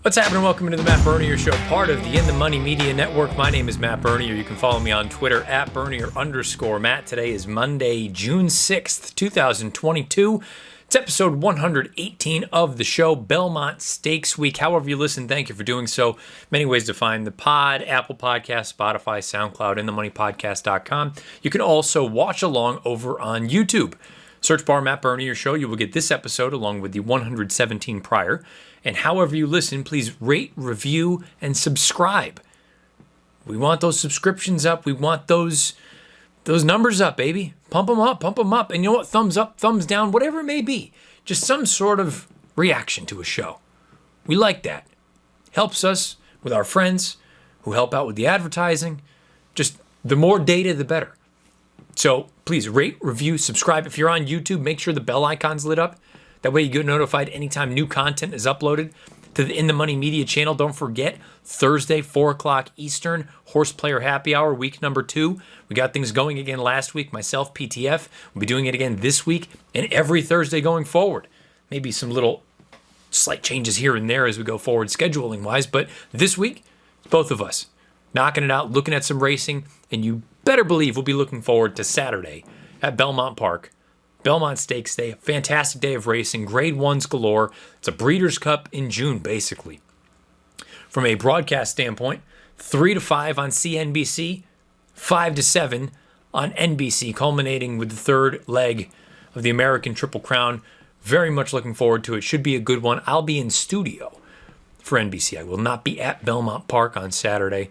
What's happening? Welcome to the Matt Bernier Show, part of the In the Money Media Network. My name is Matt Bernier. You can follow me on Twitter at Bernier_Matt. Today is Monday, June 6th, 2022. It's episode 118 of the show, Belmont Stakes Week. However you listen, thank you for doing so. Many ways to find the pod: Apple Podcasts, Spotify, SoundCloud, InTheMoneyPodcast.com. You can also watch along over on YouTube. Search bar Matt Bernier Show. You will get this episode along with the 117 prior. And however you listen, please rate, review, and subscribe. We want those subscriptions up. We want those numbers up, baby. Pump them up, pump them up. And you know what? Thumbs up, thumbs down, whatever it may be. Just some sort of reaction to a show. We like that. Helps us with our friends who help out with the advertising. Just the more data, the better. So please rate, review, subscribe. If you're on YouTube, make sure the bell icon's lit up. That way you get notified anytime new content is uploaded to the In the Money Media channel. Don't forget, Thursday, 4 o'clock Eastern, Horse Player Happy Hour, week number 2. We got things going again last week. Myself, PTF, we'll be doing it again this week and every Thursday going forward. Maybe some little slight changes here and there as we go forward scheduling-wise, but this week, both of us knocking it out, looking at some racing, and you better believe we'll be looking forward to Saturday at Belmont Park. Belmont Stakes Day, a fantastic day of racing, grade ones galore. It's a Breeders' Cup in June, basically. From a broadcast standpoint, 3 to 5 on CNBC, 5 to 7 on NBC, culminating with the third leg of the American Triple Crown. Very much looking forward to it. Should be a good one. I'll be in studio for NBC. I will not be at Belmont Park on Saturday.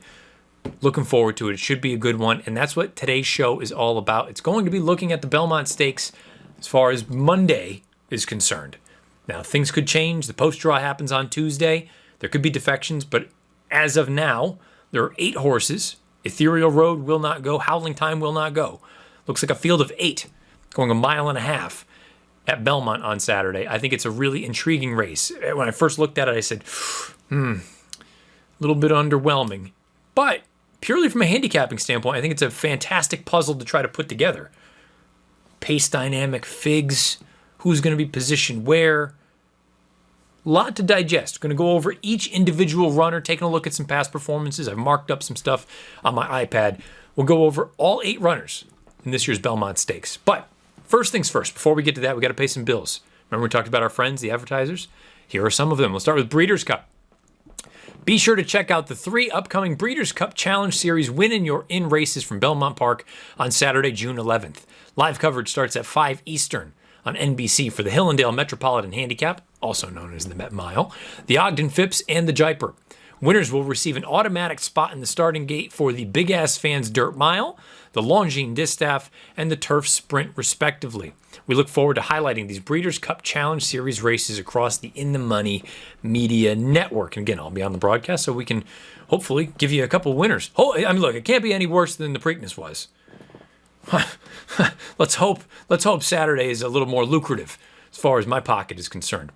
Looking forward to it. It should be a good one. And that's what today's show is all about. It's going to be looking at the Belmont Stakes as far as Monday is concerned. Now, things could change. The post draw happens on Tuesday. There could be defections, but as of now, there are 8 horses. Ethereal Road will not go. Howling Time will not go. Looks like a field of 8 going a mile and a half at Belmont on Saturday. I think it's a really intriguing race. When I first looked at it, I said, a little bit underwhelming. But purely from a handicapping standpoint, I think it's a fantastic puzzle to try to put together. Pace dynamic, figs, who's going to be positioned where. A lot to digest. Going to go over each individual runner, taking a look at some past performances. I've marked up some stuff on my iPad. We'll go over all 8 runners in this year's Belmont Stakes. But first things first, before we get to that, we got to pay some bills. Remember we talked about our friends, the advertisers? Here are some of them. We'll start with Breeders' Cup. Be sure to check out the 3 upcoming Breeders' Cup Challenge Series Win Your In races from Belmont Park on Saturday, June 11th. Live coverage starts at 5 Eastern on NBC for the Hillendale Metropolitan Handicap, also known as the Met Mile, the Ogden Phipps, and the Jaipur. Winners will receive an automatic spot in the starting gate for the Big Ass Fans Dirt Mile, the Longines Distaff, and the Turf Sprint, respectively. We look forward to highlighting these Breeders' Cup Challenge Series races across the In the Money Media Network. And again, I'll be on the broadcast so we can hopefully give you a couple winners. I mean, look, it can't be any worse than the Preakness was. Let's hope Saturday is a little more lucrative as far as my pocket is concerned.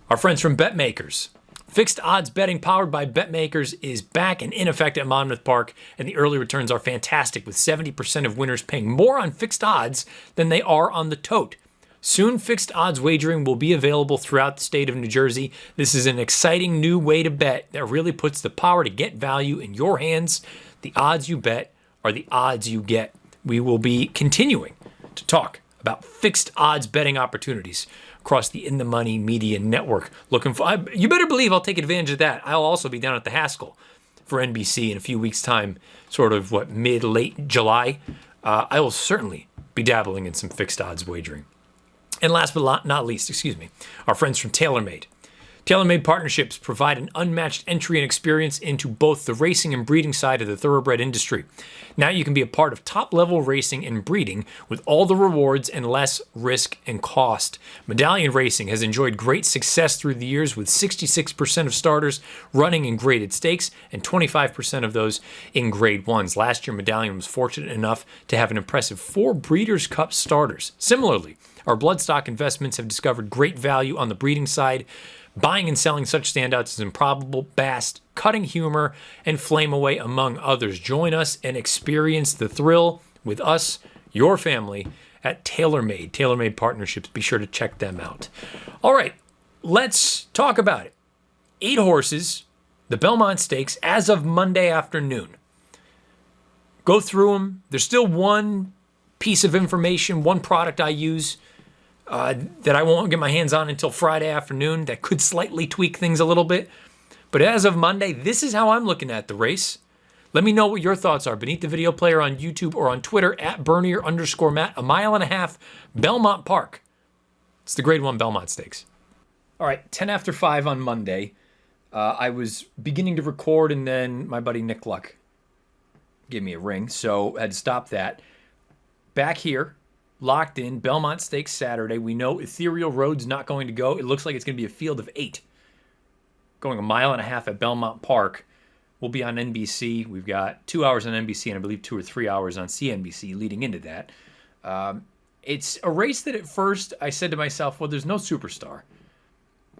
Our friends from BetMakers. Fixed odds betting powered by BetMakers is back and in effect at Monmouth Park, and the early returns are fantastic, with 70% of winners paying more on fixed odds than they are on the tote. Soon, fixed odds wagering will be available throughout the state of New Jersey. This is an exciting new way to bet that really puts the power to get value in your hands. The odds you bet are the odds you get. We will be continuing to talk about fixed odds betting opportunities across the In the Money Media Network. You better believe I'll take advantage of that. I'll also be down at the Haskell for NBC in a few weeks' time, sort of mid-late July. I will certainly be dabbling in some fixed odds wagering. And last but not least, our friends from TaylorMade. TaylorMade partnerships provide an unmatched entry and experience into both the racing and breeding side of the thoroughbred industry. Now you can be a part of top-level racing and breeding with all the rewards and less risk and cost. Medallion Racing has enjoyed great success through the years, with 66% of starters running in graded stakes and 25% of those in grade ones. Last year, Medallion was fortunate enough to have an impressive 4 Breeders' Cup starters. Similarly, our bloodstock investments have discovered great value on the breeding side. Buying and selling such standouts as Improbable, Bast, Cutting Humor, and Flame Away, among others. Join us and experience the thrill with us, your family, at TaylorMade. TaylorMade Partnerships. Be sure to check them out. All right, let's talk about it. 8 horses, the Belmont Stakes, as of Monday afternoon. Go through them. There's still one piece of information, one product I use that I won't get my hands on until Friday afternoon that could slightly tweak things a little bit. But as of Monday, this is how I'm looking at the race. Let me know what your thoughts are beneath the video player on YouTube or on Twitter at Bernier_Matt. 1.5 miles, Belmont Park. It's the Grade 1 Belmont Stakes. All right, 10 after 5 on Monday. I was beginning to record, and then my buddy Nick Luck gave me a ring, so I had to stop that. Back here, locked in, Belmont Stakes Saturday. We know Ethereal Road's not going to go. It looks like it's going to be a field of 8. Going 1.5 miles at Belmont Park. We'll be on NBC. We've got 2 hours on NBC and I believe 2 or 3 hours on CNBC leading into that. It's a race that at first I said to myself, well, there's no superstar.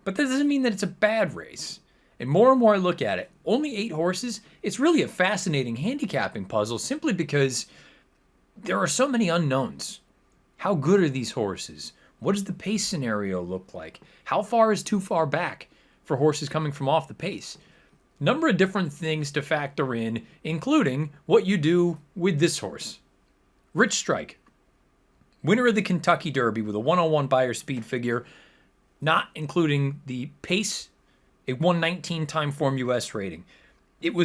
But that doesn't mean that it's a bad race. And more I look at it, only 8 horses, it's really a fascinating handicapping puzzle simply because there are so many unknowns. How good are these horses? What does the pace scenario look like? How far is too far back for horses coming from off the pace? Number of different things to factor in, including what you do with this horse. Rich Strike, winner of the Kentucky Derby with a 101 Beyer speed figure, not including the pace, a 119 time form US rating. It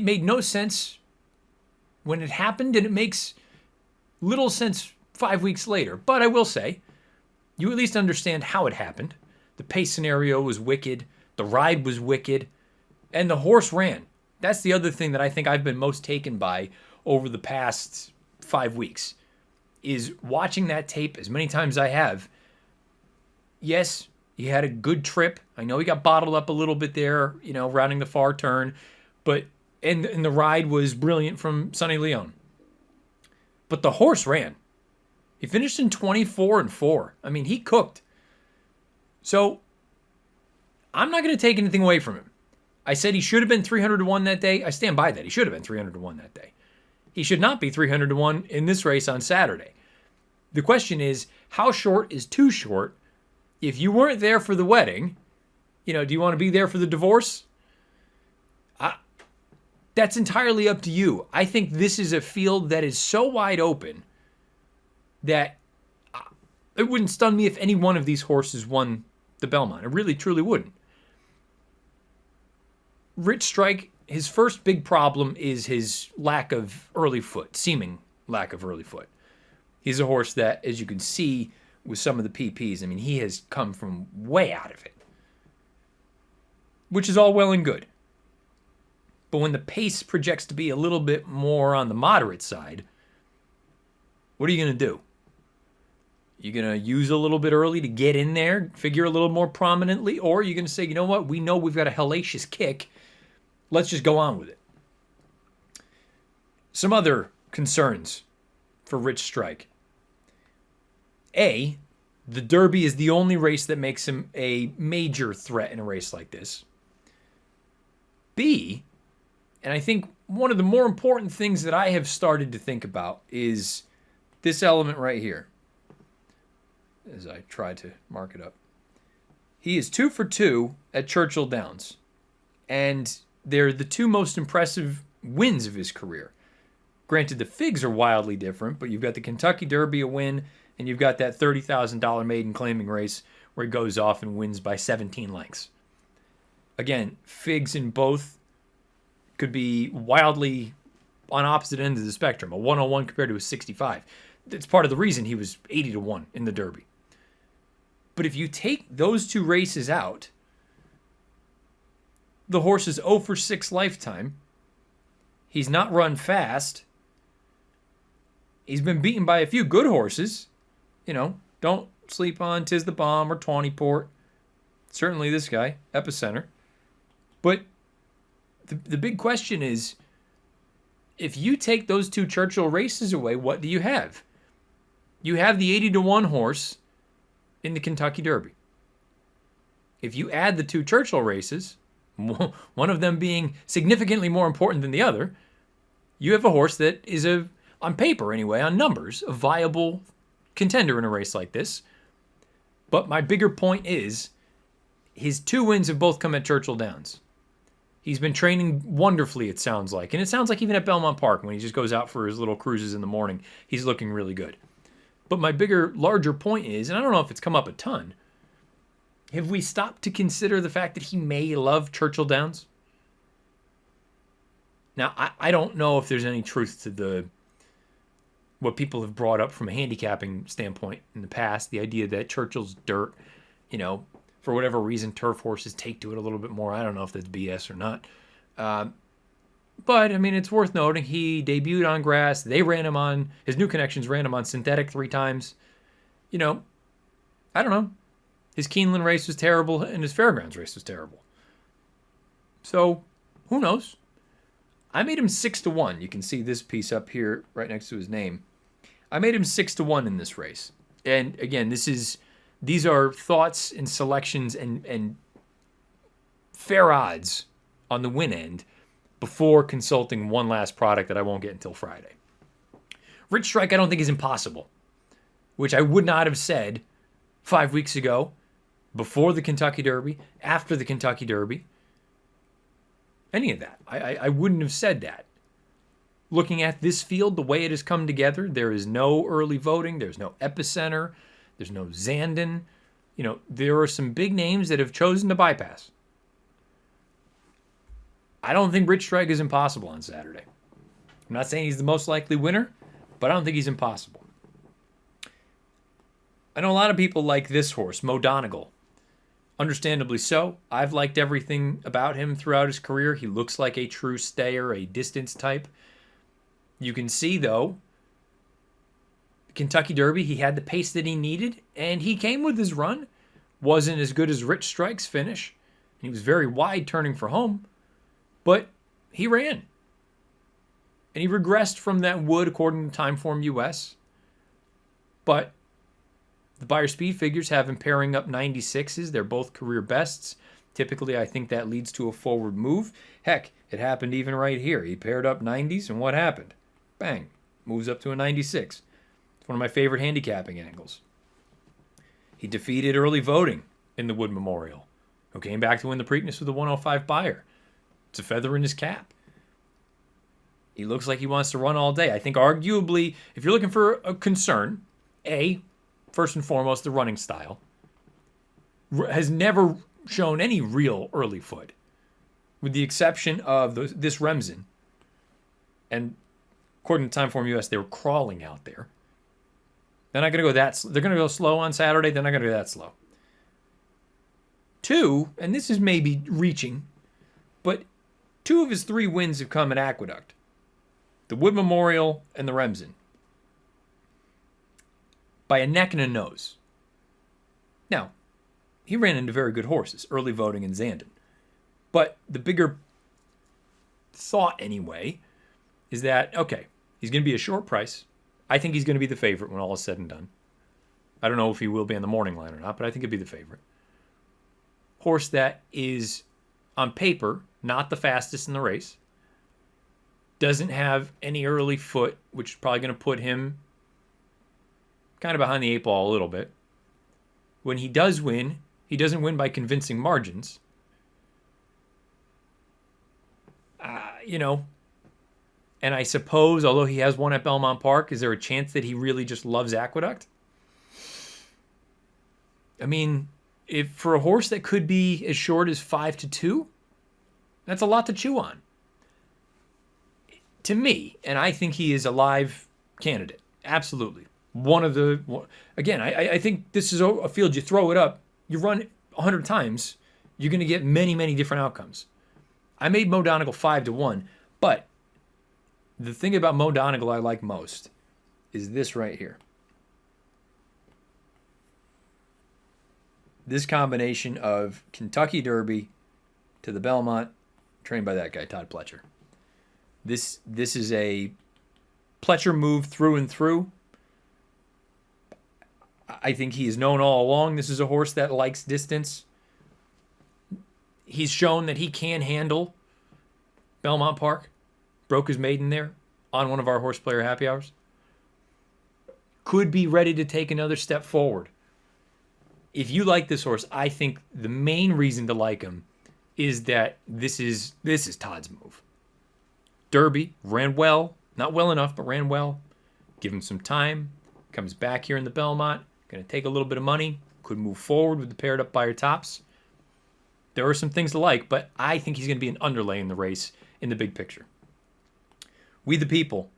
made no sense when it happened, and it makes little sense 5 weeks later. But I will say, you at least understand how it happened. The pace scenario was wicked. The ride was wicked. And the horse ran. That's the other thing that I think I've been most taken by over the past 5 weeks, is watching that tape as many times as I have. Yes, he had a good trip. I know he got bottled up a little bit there, rounding the far turn. But and the ride was brilliant from Sonny Leone. But the horse ran. He finished in 24-4. I mean, he cooked. So I'm not going to take anything away from him. I said he should have been 300-1 that day. I stand by that. He should have been 300-1 that day. He should not be 300-1 in this race on Saturday. The question is, how short is too short? If you weren't there for the wedding, do you want to be there for the divorce? That's entirely up to you. I think this is a field that is so wide open that it wouldn't stun me if any one of these horses won the Belmont. It really, truly wouldn't. Rich Strike, his first big problem is his lack of early foot, seeming lack of early foot. He's a horse that, as you can see with some of the PPs, he has come from way out of it, which is all well and good. But when the pace projects to be a little bit more on the moderate side, what are you going to do? You're going to use a little bit early to get in there, figure a little more prominently, or you're going to say, you know what, we know we've got a hellacious kick. Let's just go on with it. Some other concerns for Rich Strike. A, the Derby is the only race that makes him a major threat in a race like this. B, and I think one of the more important things that I have started to think about is this element right here, as I try to mark it up. He is 2 for 2 at Churchill Downs, and they're the 2 most impressive wins of his career. Granted, the figs are wildly different, but you've got the Kentucky Derby a win, and you've got that $30,000 maiden claiming race where he goes off and wins by 17 lengths. Again, figs in both could be wildly on opposite ends of the spectrum. A 101 compared to a 65. That's part of the reason he was 80-1 in the Derby. But if you take those 2 races out, the horse is 0 for 6 lifetime. He's not run fast. He's been beaten by a few good horses. Don't sleep on Tis the Bomb or Tawnyport. Certainly this guy, Epicenter. But the big question is, if you take those 2 Churchill races away, what do you have? You have the 80-1 horse in the Kentucky Derby. If you add the 2 Churchill races, one of them being significantly more important than the other, you have a horse that is, on paper anyway, on numbers, a viable contender in a race like this. But my bigger point is, his 2 wins have both come at Churchill Downs. He's been training wonderfully, it sounds like. And it sounds like even at Belmont Park, when he just goes out for his little cruises in the morning, he's looking really good. But my larger point is, and I don't know if it's come up a ton, have we stopped to consider the fact that he may love Churchill Downs? Now, I don't know if there's any truth to what people have brought up from a handicapping standpoint in the past, the idea that Churchill's dirt, for whatever reason, turf horses take to it a little bit more. I don't know if that's BS or not. But, it's worth noting he debuted on grass. They ran him on, his new connections ran him on synthetic 3 times. I don't know. His Keeneland race was terrible and his Fairgrounds race was terrible. So, who knows? I made him 6-1. You can see this piece up here right next to his name. I made him 6-1 in this race. And again, these are thoughts and selections and fair odds on the win end before consulting one last product that I won't get until Friday. Rich Strike I don't think is impossible, which I would not have said 5 weeks ago, before the Kentucky Derby, after the Kentucky Derby. Any of that. I wouldn't have said that. Looking at this field, the way it has come together, there is no early voting, there's no Epicenter, there's no Zandon. There are some big names that have chosen to bypass. I don't think Rich Strike is impossible on Saturday. I'm not saying he's the most likely winner, but I don't think he's impossible. I know a lot of people like this horse, Mo Donegal. Understandably so. I've liked everything about him throughout his career. He looks like a true stayer, a distance type. You can see, though, Kentucky Derby, he had the pace that he needed, and he came with his run. Wasn't as good as Rich Strike's finish. He was very wide turning for home, but he ran. And he regressed from that wood according to Timeform US. But the Beyer speed figures have him pairing up 96s. They're both career bests. Typically, I think that leads to a forward move. Heck, it happened even right here. He paired up 90s, and what happened? Bang. Moves up to a 96. It's one of my favorite handicapping angles. He defeated early voting in the Wood Memorial, who came back to win the Preakness with a 105 Beyer. It's a feather in his cap. He looks like he wants to run all day. I think arguably, if you're looking for a concern, first and foremost, the running style has never shown any real early foot, with the exception of this Remsen. And according to Timeform US, they were crawling out there. They're not going to go they're going to go slow on Saturday. They're not going to go that slow. 2, and this is maybe reaching, but 2 of his 3 wins have come at Aqueduct. The Wood Memorial and the Remsen. By a neck and a nose. Now, he ran into very good horses, early voting and Zandon. But the bigger thought, anyway, is that, okay, he's going to be a short price. I think he's going to be the favorite when all is said and done. I don't know if he will be on the morning line or not, but I think he'll be the favorite. Horse that is, on paper, not the fastest in the race. Doesn't have any early foot, which is probably going to put him kind of behind the 8 ball a little bit. When he does win, he doesn't win by convincing margins. And I suppose, although he has won at Belmont Park, is there a chance that he really just loves Aqueduct? If for a horse that could be as short as 5-2, that's a lot to chew on. To me, and I think he is a live candidate. Absolutely. Again, I think this is a field, you throw it up, you run 100 times, you're going to get many, many different outcomes. I made Mo Donegal 5-1, but the thing about Mo Donegal I like most is this right here. This combination of Kentucky Derby to the Belmont, trained by that guy, Todd Pletcher. This is a Pletcher move through and through. I think he is known all along. This is a horse that likes distance. He's shown that he can handle Belmont Park. Broke his maiden there on one of our horse player happy hours. Could be ready to take another step forward. If you like this horse, I think the main reason to like him is that this is Todd's move. Derby, ran well, not well enough, but ran well. Give him some time. Comes back here in the Belmont. Going to take a little bit of money. Could move forward with the paired up Beyer tops. There are some things to like, but I think he's going to be an underlay in the race in the big picture. We the People.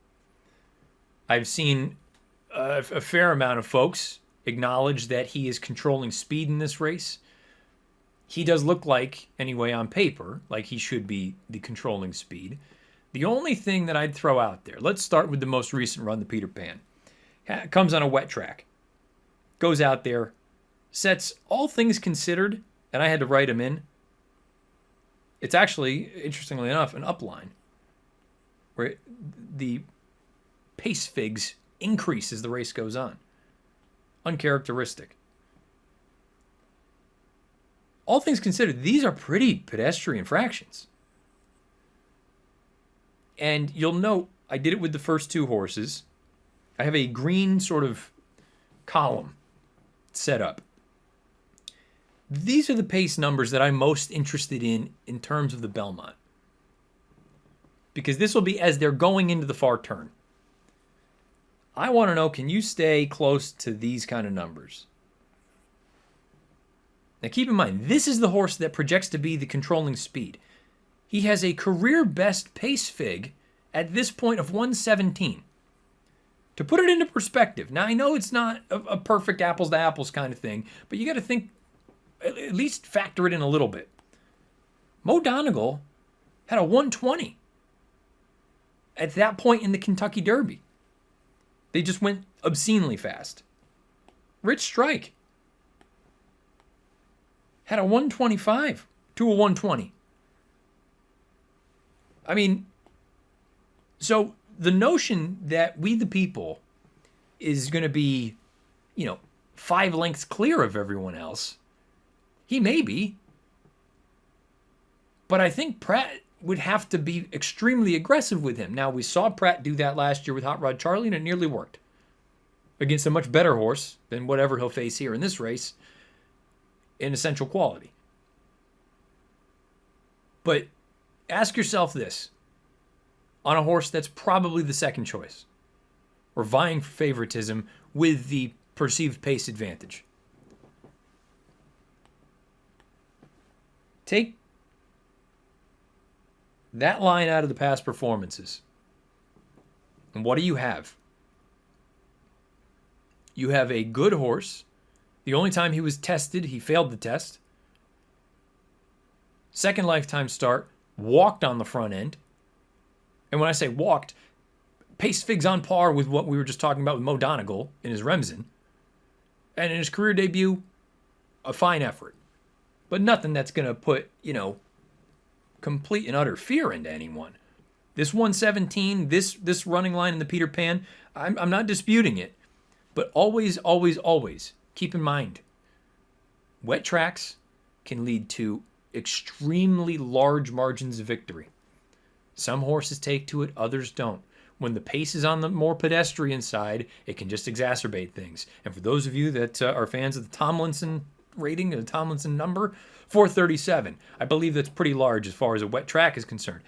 I've seen a fair amount of folks acknowledge that he is controlling speed in this race. He does look like, anyway, on paper, like he should be the controlling speed. The only thing that I'd throw out there, let's start with the most recent run, the Peter Pan. Comes on a wet track. Goes out there, sets all things considered, and I had to write him in. It's actually, interestingly enough, an upline, where the pace figs increase as the race goes on. Uncharacteristic. All things considered, these are pretty pedestrian fractions. And you'll note, I did it with the first two horses. I have a green sort of column set up. These are the pace numbers that I'm most interested in terms of the Belmont. Because this will be as they're going into the far turn. I want to know, can you stay close to these kind of numbers? Now keep in mind, this is the horse that projects to be the controlling speed. He has a career best pace fig at this point of 117. To put it into perspective, now I know it's not a perfect apples to apples kind of thing, but you got to think, at least factor it in a little bit. Mo Donegal had a 120 at that point in the Kentucky Derby. They just went obscenely fast. Rich Strike had a 125 to a 120. I mean, so the notion that We the People is going to be, 5 lengths clear of everyone else, he may be. But I think Pratt would have to be extremely aggressive with him. Now, we saw Pratt do that last year with Hot Rod Charlie, and it nearly worked. Against a much better horse than whatever he'll face here in this race in essential quality. But ask yourself this. On a horse that's probably the second choice, or vying for favoritism with the perceived pace advantage. Take that line out of the past performances. And what do you have? You have a good horse. The only time he was tested, he failed the test. Second lifetime start, walked on the front end. And when I say walked, pace figs on par with what we were just talking about with Mo Donegal in his Remsen. And in his career debut, a fine effort. But nothing that's going to put, complete and utter fear into anyone. This 117, this running line in the Peter Pan, I'm not disputing it. But always, always, always keep in mind, wet tracks can lead to extremely large margins of victory. Some horses take to it, others don't. When the pace is on the more pedestrian side, it can just exacerbate things. And for those of you that are fans of the Tomlinson rating, the Tomlinson number, 437. I believe that's pretty large as far as a wet track is concerned.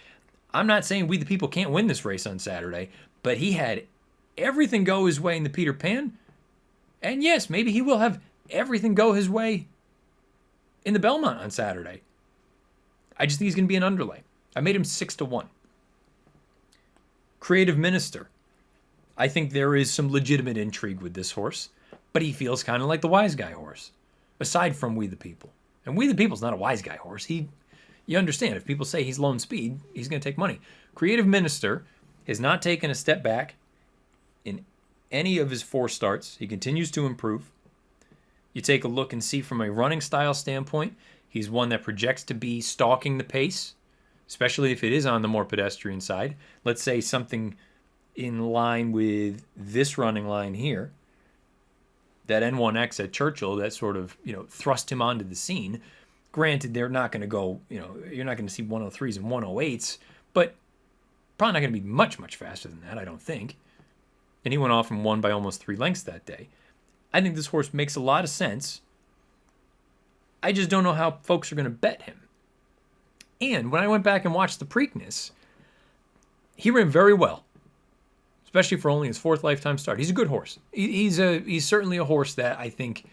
I'm not saying We the People can't win this race on Saturday, but he had everything go his way in the Peter Pan. And yes, maybe he will have everything go his way in the Belmont on Saturday. I just think he's going to be an underlay. I made him 6-1. Creative Minister. I think there is some legitimate intrigue with this horse, but he feels kind of like the wise guy horse, aside from We the People. And We the People's not a wise guy horse. You understand, if people say he's lone speed, he's going to take money. Creative Minister has not taken a step back in any of his 4 starts. He continues to improve. You take a look and see from a running style standpoint, he's one that projects to be stalking the pace, especially if it is on the more pedestrian side. Let's say something in line with this running line here, that N1X at Churchill that sort of, thrust him onto the scene. Granted, they're not going to go, you're not going to see 103s and 108s, but probably not going to be much, much faster than that, I don't think. And he went off and won by almost 3 lengths that day. I think this horse makes a lot of sense I just don't know how folks are going to bet him. And when I went back and watched the Preakness, he ran very well, especially for only his fourth lifetime start. He's a good horse. He's certainly a horse that I think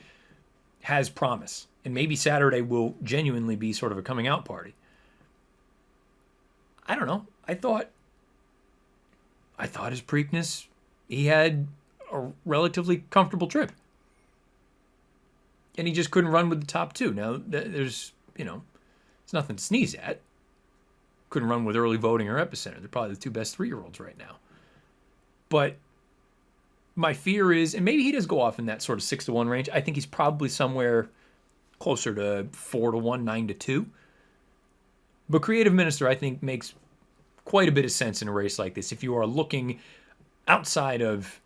has promise. And maybe Saturday will genuinely be sort of a coming out party. I don't know. I thought his Preakness, he had a relatively comfortable trip. And he just couldn't run with the top two. Now, there's, it's nothing to sneeze at. Couldn't run with early voting or Epicenter. They're probably the two best 3-year-olds right now. But my fear is, and maybe he does go off in that sort of 6-1 range. I think he's probably somewhere closer to 4-1, 9-2. But Creative Minister, I think, makes quite a bit of sense in a race like this. If you are looking outside of,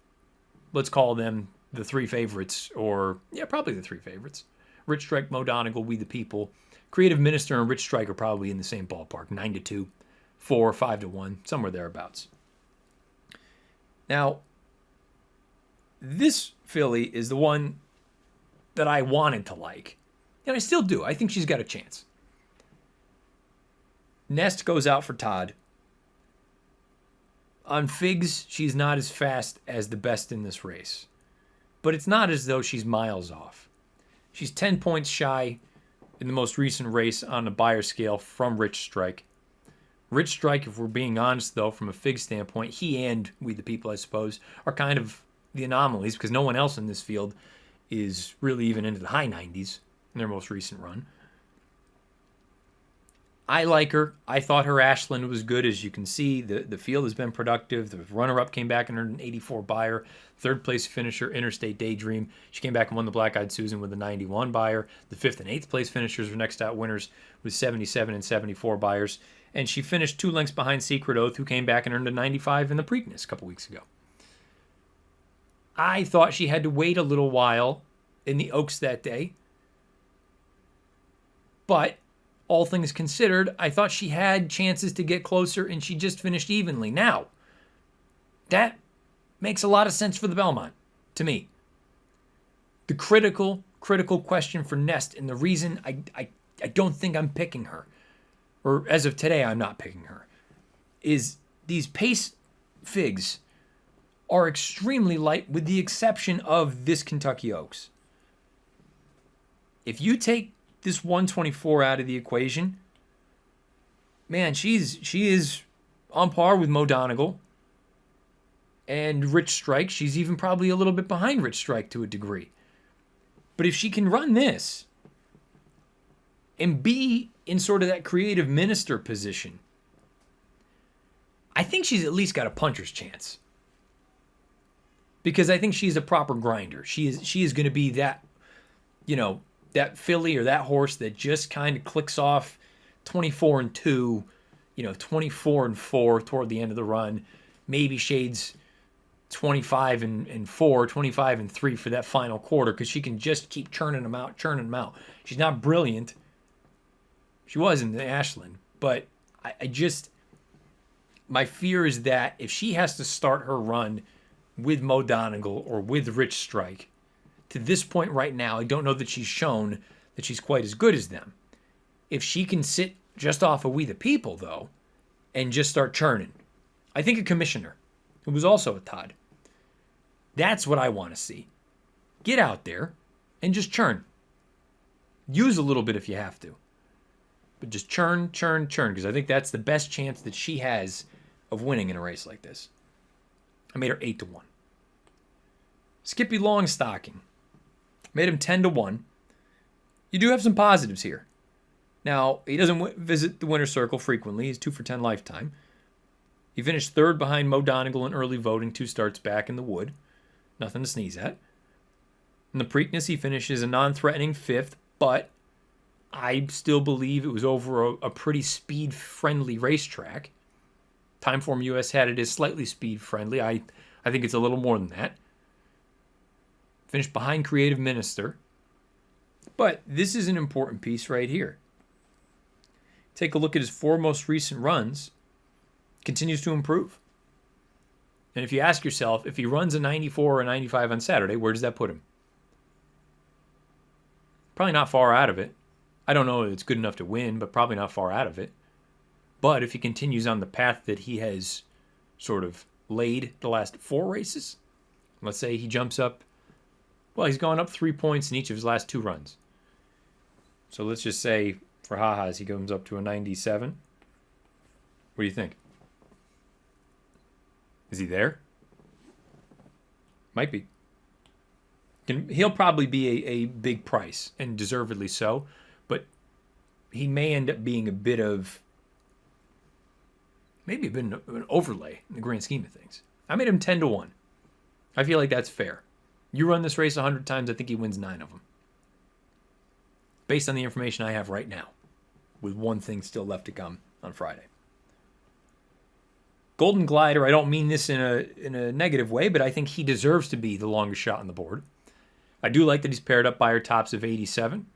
let's call them the three favorites, or, probably the three favorites. Rich Strike, Mo Donegal, We the People. Creative Minister and Rich Strike are probably in the same ballpark, 9-2, 4, 5-1, somewhere thereabouts. Now, this filly is the one that I wanted to like, and I still do. I think she's got a chance. Nest goes out for Todd. On Figs, she's not as fast as the best in this race, but it's not as though she's miles off. She's 10 points shy in the most recent race on the Beyer scale from Rich Strike. Rich Strike, if we're being honest, though, from a Fig standpoint, he and We the People, I suppose, are kind of the anomalies because no one else in this field is really even into the high 90s in their most recent run. I like her. I thought her Ashland was good, as you can see. The field has been productive. The runner-up came back in an 84 Beyer. Third place finisher, Interstate Daydream. She came back and won the Black Eyed Susan with a 91 Beyer. The 5th and 8th place finishers were next out winners with 77 and 74 Beyers. And she finished 2 lengths behind Secret Oath, who came back and earned a 95 in the Preakness a couple weeks ago. I thought she had to wait a little while in the Oaks that day. But all things considered, I thought she had chances to get closer, and she just finished evenly. Now, that makes a lot of sense for the Belmont, to me. The critical question for Nest, and the reason I don't think I'm picking her, or as of today, I'm not picking her, is these pace Figs are extremely light, with the exception of this Kentucky Oaks. If you take this 124 out of the equation, man, she is on par with Mo Donegal and Rich Strike. She's even probably a little bit behind Rich Strike to a degree. But if she can run this and be in sort of that Creative Minister position, I think she's at least got a puncher's chance. Because I think she's a proper grinder. She is going to be that, that filly or that horse that just kind of clicks off 24-2, 24-4 toward the end of the run, maybe shades 25-4, 25-3 for that final quarter, because she can just keep churning them out. She's not brilliant. She was in the Ashland, but my fear is that if she has to start her run with Mo Donegal or with Rich Strike, to this point right now, I don't know that she's shown that she's quite as good as them. If she can sit just off of We the People, though, and just start churning, I think a commissioner, who was also a Todd, that's what I want to see. Get out there and just churn. Use a little bit if you have to. But just churn, because I think that's the best chance that she has of winning in a race like this. I made her 8-1. Skippy Longstocking. Made him 10-1. You do have some positives here. Now, he doesn't visit the winner's circle frequently. He's 2 for 10 lifetime. He finished third behind Mo Donegal in early voting, 2 starts back in the Wood. Nothing to sneeze at. In the Preakness, he finishes a non-threatening 5th, but I still believe it was over a pretty speed-friendly racetrack. Timeform US had it as slightly speed-friendly. I think it's a little more than that. Finished behind Creative Minister. But this is an important piece right here. Take a look at his 4 most recent runs. Continues to improve. And if you ask yourself, if he runs a 94 or a 95 on Saturday, where does that put him? Probably not far out of it. I don't know if it's good enough to win, but probably not far out of it. But if he continues on the path that he has sort of laid the last 4 races, let's say he jumps up, well, he's gone up 3 points in each of his last 2 runs. So let's just say for ha-has, he comes up to a 97. What do you think? Is he there? Might be. He'll probably be a big price, and deservedly so, but he may end up being maybe a bit of an overlay in the grand scheme of things. I made him 10-1. I feel like that's fair. You run this race 100 times, I think he wins 9 of them. Based on the information I have right now, with one thing still left to come on Friday. Golden Glider, I don't mean this in a negative way, but I think he deserves to be the longest shot on the board. I do like that he's paired up by our tops of 87.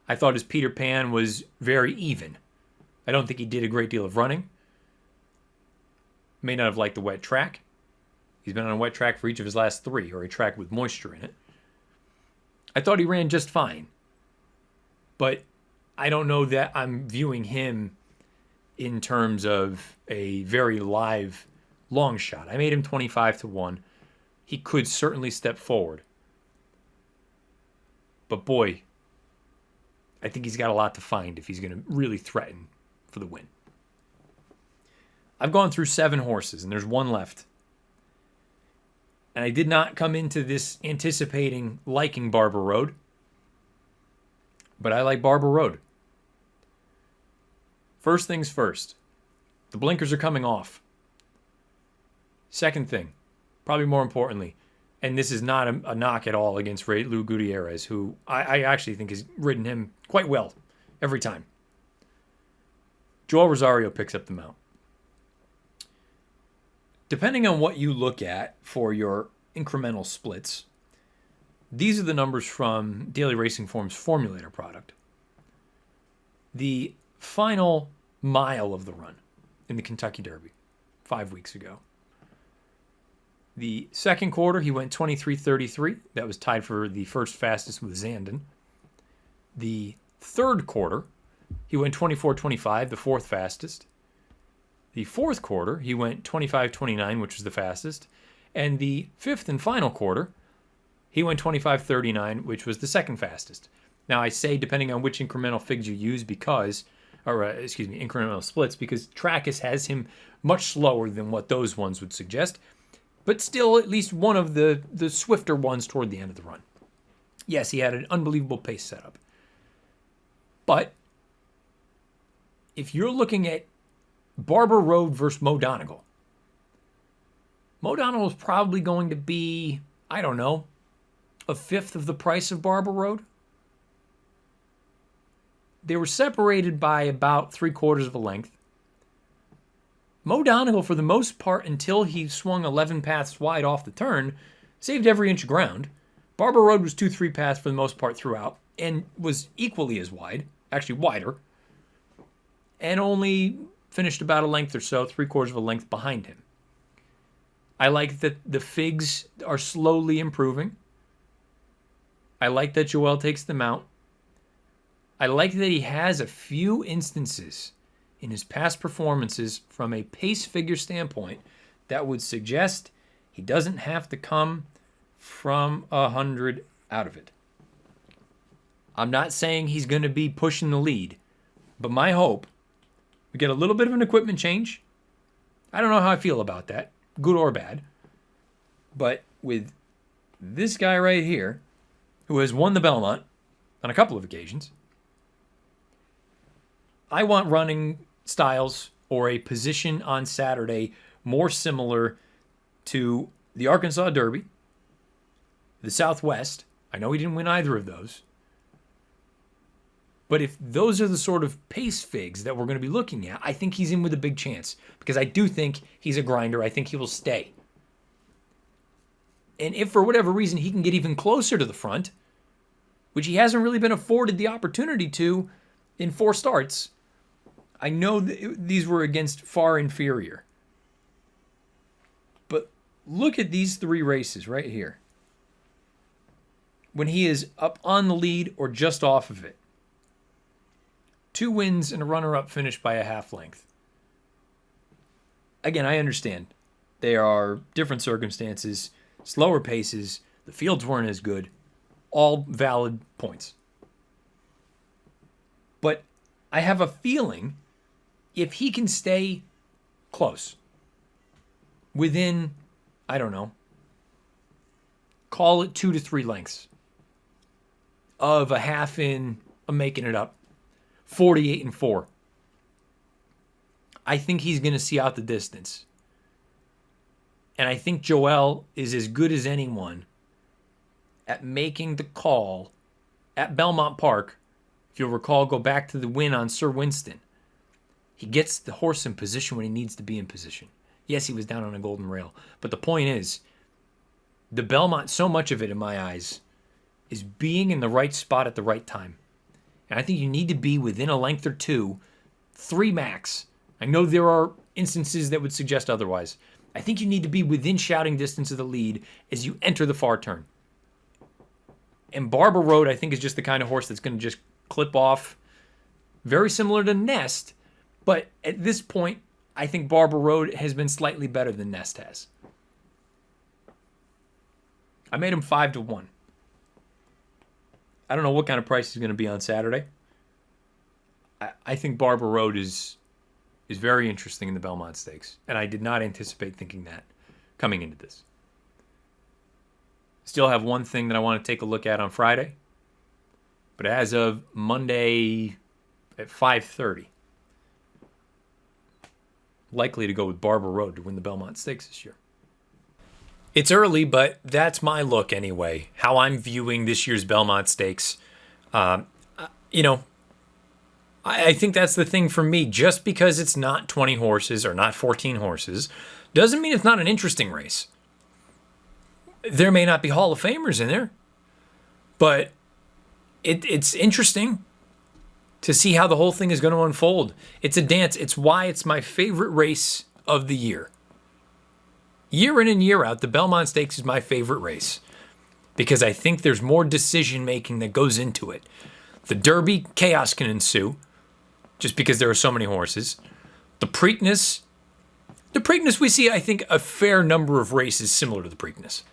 I thought his Peter Pan was very even. I don't think he did a great deal of running. May not have liked the wet track. He's been on a wet track for each of his last 3, or a track with moisture in it. I thought he ran just fine. But I don't know that I'm viewing him in terms of a very live long shot. I made him 25-1. He could certainly step forward. But boy, I think he's got a lot to find if he's going to really threaten for the win. I've gone through 7 horses, and there's 1 left. And I did not come into this anticipating liking Barber Road. But I like Barber Road. First things first. The blinkers are coming off. Second thing, probably more importantly, and this is not a knock at all against Lou Gutierrez, who I actually think has ridden him quite well every time. Joel Rosario picks up the mount. Depending on what you look at for your incremental splits, these are the numbers from Daily Racing Form's Formulator product. The final mile of the run in the Kentucky Derby 5 weeks ago. The second quarter, he went 23:33. That was tied for the first fastest with Zandon. The third quarter, he went 24:25, the 4th fastest. The fourth quarter, he went 25:29, which was the fastest. And the 5th and final quarter, he went 25:39, which was the 2nd fastest. Now, I say depending on which incremental figs you use incremental splits, because Trackus has him much slower than what those ones would suggest, but still at least one of the swifter ones toward the end of the run. Yes, he had an unbelievable pace setup. But if you're looking at Barber Road versus Mo Donegal, Mo Donegal is probably going to be, I don't know, a 1/5 of the price of Barber Road. They were separated by about 3/4 of a length. Mo Donegal, for the most part, until he swung 11 paths wide off the turn, saved every inch of ground. Barber Road was 2-3 paths for the most part throughout, and was equally as wide, actually wider, and only finished about a length or so, 3/4 of a length behind him. I like that the figs are slowly improving. I like that Joel takes them out. I like that he has a few instances in his past performances from a pace figure standpoint that would suggest he doesn't have to come from 100 out of it. I'm not saying he's going to be pushing the lead, but my hope, we get a little bit of an equipment change. I don't know how I feel about that, good or bad. But with this guy right here, who has won the Belmont on a couple of occasions, I want running styles or a position on Saturday more similar to the Arkansas Derby, the Southwest. I know he didn't win either of those. But if those are the sort of pace figs that we're going to be looking at, I think he's in with a big chance. Because I do think he's a grinder. I think he will stay. And if for whatever reason he can get even closer to the front, which he hasn't really been afforded the opportunity to in 4 starts, I know that these were against far inferior. But look at these 3 races right here. When he is up on the lead or just off of it. 2 wins and a runner-up finish by a half length. Again, I understand. They are different circumstances, slower paces, the fields weren't as good, all valid points. But I have a feeling if he can stay close, within, I don't know, call it 2 to 3 lengths of a half in, I'm making it up, 48-4. I think he's going to see out the distance. And I think Joel is as good as anyone at making the call at Belmont Park. If you'll recall, go back to the win on Sir Winston. He gets the horse in position when he needs to be in position. Yes, he was down on a golden rail. But the point is, the Belmont, so much of it in my eyes, is being in the right spot at the right time. And I think you need to be within a length or 2, 3 max. I know there are instances that would suggest otherwise. I think you need to be within shouting distance of the lead as you enter the far turn. And Barber Road, I think, is just the kind of horse that's going to just clip off. Very similar to Nest, but at this point, I think Barber Road has been slightly better than Nest has. I made him 5-1. I don't know what kind of price he's going to be on Saturday. I think Barber Road is very interesting in the Belmont Stakes, and I did not anticipate thinking that coming into this. Still have one thing that I want to take a look at on Friday, but as of Monday at 5:30, likely to go with Barber Road to win the Belmont Stakes this year. It's early, but that's my look anyway, how I'm viewing this year's Belmont Stakes. I think that's the thing for me. Just because it's not 20 horses or not 14 horses doesn't mean it's not an interesting race. There may not be Hall of Famers in there, but it's interesting to see how the whole thing is going to unfold. It's a dance. It's why it's my favorite race of the year. Year in and year out, the Belmont Stakes is my favorite race because I think there's more decision-making that goes into it. The Derby, chaos can ensue just because there are so many horses. The Preakness we see, I think, a fair number of races similar to the Preakness.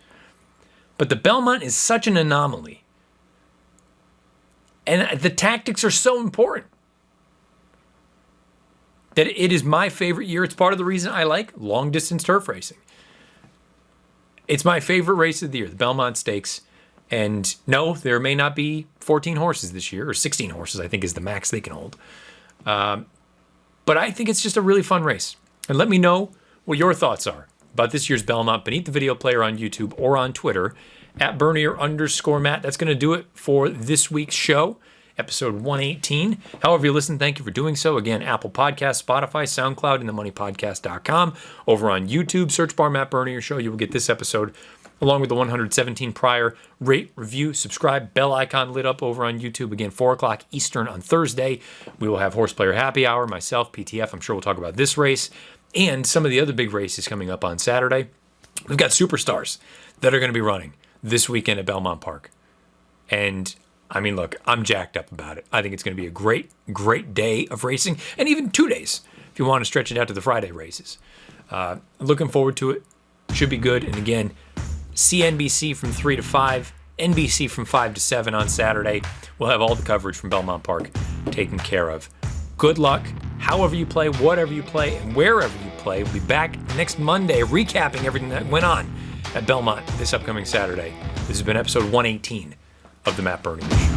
But the Belmont is such an anomaly. And the tactics are so important that it is my favorite year. It's part of the reason I like long-distance turf racing. It's my favorite race of the year, the Belmont Stakes. And no, there may not be 14 horses this year, or 16 horses, I think is the max they can hold. But I think it's just a really fun race. And let me know what your thoughts are about this year's Belmont beneath the video player on YouTube or on Twitter at Bernier_Matt. That's going to do it for this week's show, episode 118. However you listen, thank you for doing so. Again, Apple Podcasts, Spotify, SoundCloud, and themoneypodcast.com. Over on YouTube, search bar Matt Bernier Show. You will get this episode along with the 117 prior. Rate, review, subscribe, bell icon lit up over on YouTube. Again, 4 o'clock Eastern on Thursday. We will have Horse Player Happy Hour, myself, PTF. I'm sure we'll talk about this race and some of the other big races coming up on Saturday. We've got superstars that are going to be running this weekend at Belmont Park. And I mean, look, I'm jacked up about it. I think it's going to be a great, great day of racing, and even 2 days if you want to stretch it out to the Friday races. Looking forward to it. Should be good. And again, CNBC from 3 to 5, NBC from 5 to 7 on Saturday. We'll have all the coverage from Belmont Park taken care of. Good luck, however you play, whatever you play, and wherever you play. We'll be back next Monday recapping everything that went on at Belmont this upcoming Saturday. This has been episode 118 of the Matt Bernier Show.